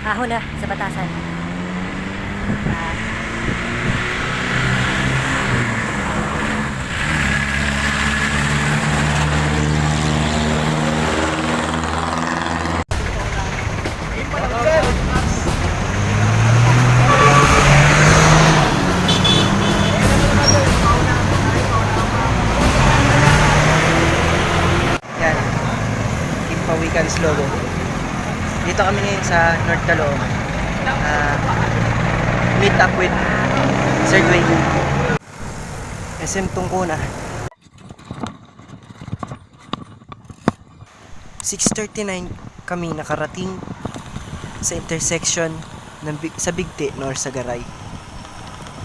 Ahon na sa batasan. Ah, Yan, Himpawikan's logo. Dito kami ngayon sa North Caloocan. Meet up with Sir Dwayne. SM Tungkuna. 6:39 kami nakarating sa intersection sa Bigti nor sa Garay.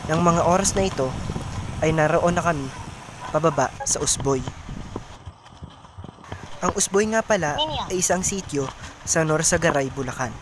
Nang mga oras na ito ay naroon na kami pababa sa Usboy. Ang Usboy nga pala ay isang sitio sa Norsagaray, Bulacan.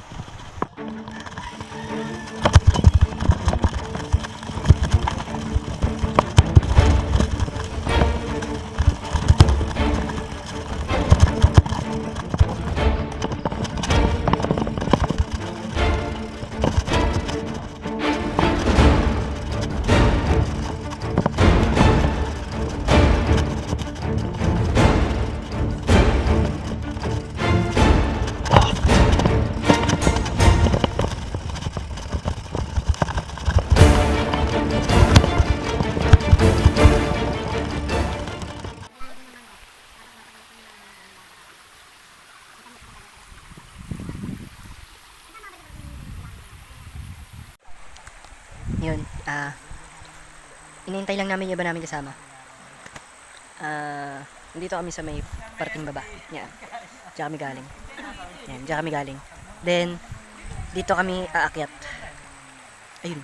yun. Inintay lang namin yung iba namin kasama. Nandito kami sa may parting baba. Yan. Diyan kami galing. Yan, diyan kami galing. Then, dito kami aakyat. Ayun.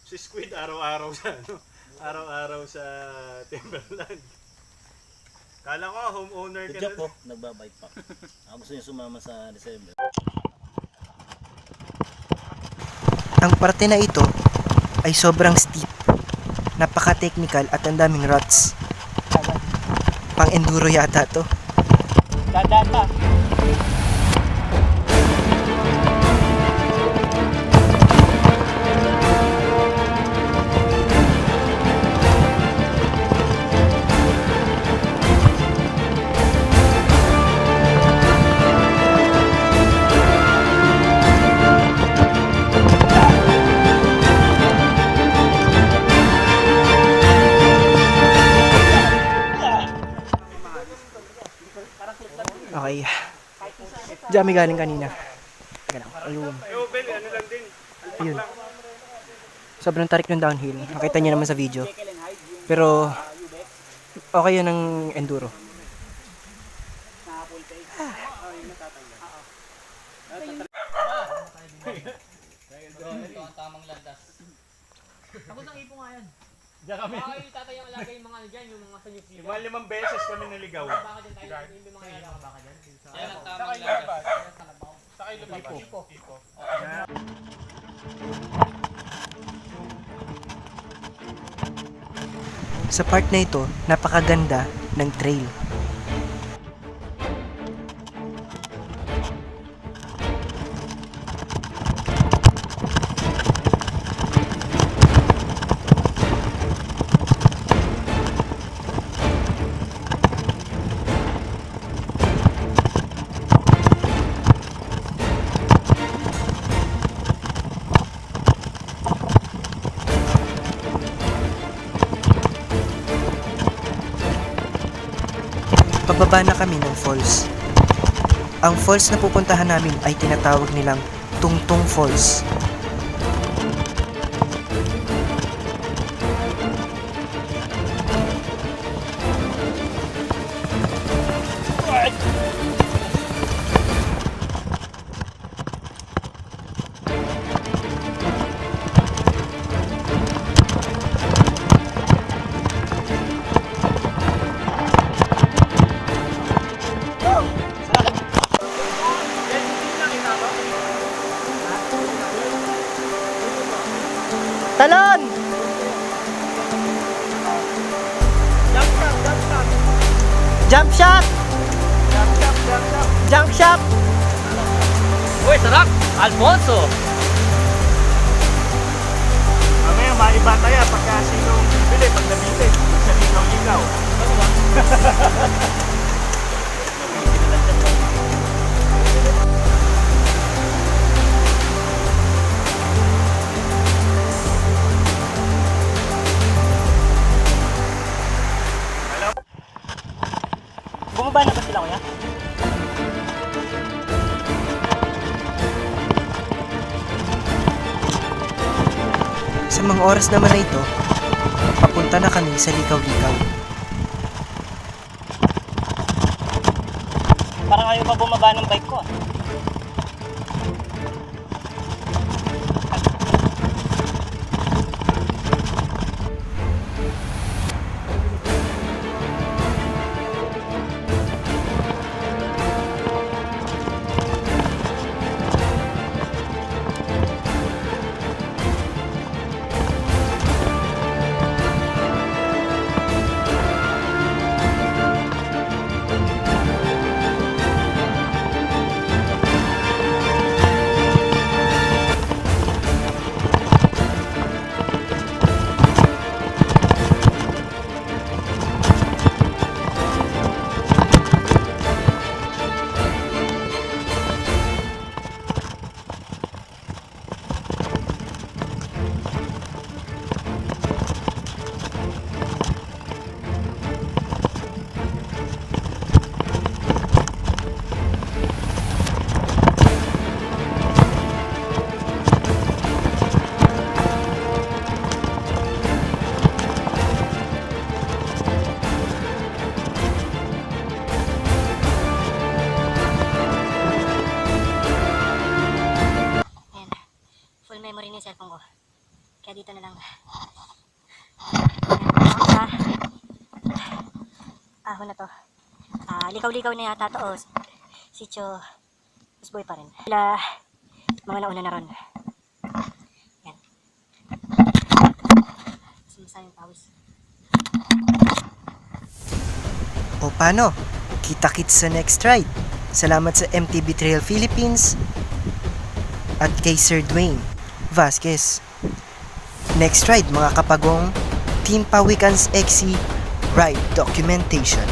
Si Squid araw-araw sa araw-araw sa Timberland. Kala ko homeowner ka Good job na. po, nagbabike pa. Ako gusto niyo sumama sa December. Ang parte na ito ay sobrang steep, napaka-technical at ang daming ruts. Pang-enduro yata to. Dadaan pa. Okay. Diyan kami galing kanina. Teka lang. Ayun. Ben, ano lang din. Ayun. Sobrang tarik ng downhill. Nakita niyo naman sa video. Pero, okay yun ang enduro. Diyan kami. Ay, tatay ang alagay yung mga ano dyan, yung mga sa New Zealand. Mga 5 beses kami naligaw. Baka dyan tayo, yung mga alaga baka dyan. Yan ang tamang landas. Sa part na ito, napakaganda ng trail. pababa na kami ng falls. Ang falls na pupuntahan namin ay tinatawag nilang Tungtung Falls. Talon! Jump shot! Jump shot! Uy, sarap! Alfonso! Mamaya maiba tayo pagka sinong bibili pag nabili. Sa ligaw-ligaw. Bumaba na ba sila kuya? Sa mga oras naman na ito, papunta na kami sa Likaw-Likaw. Parang ayaw pa bumaba ng bike ko. Full memory na yung cellphone ko. Kaya dito na lang. Ahon na to. Likaw-likaw na yata to. Sitio Busboy pa rin. Sila mga nauna na ron. Yan. Sumasayang pawis. O paano? Kita-kits sa next ride. Salamat sa MTB Trail Philippines at kay Sir Dwayne Vasquez. Next ride mga kapagong, Team Pawikans XC Ride Documentation.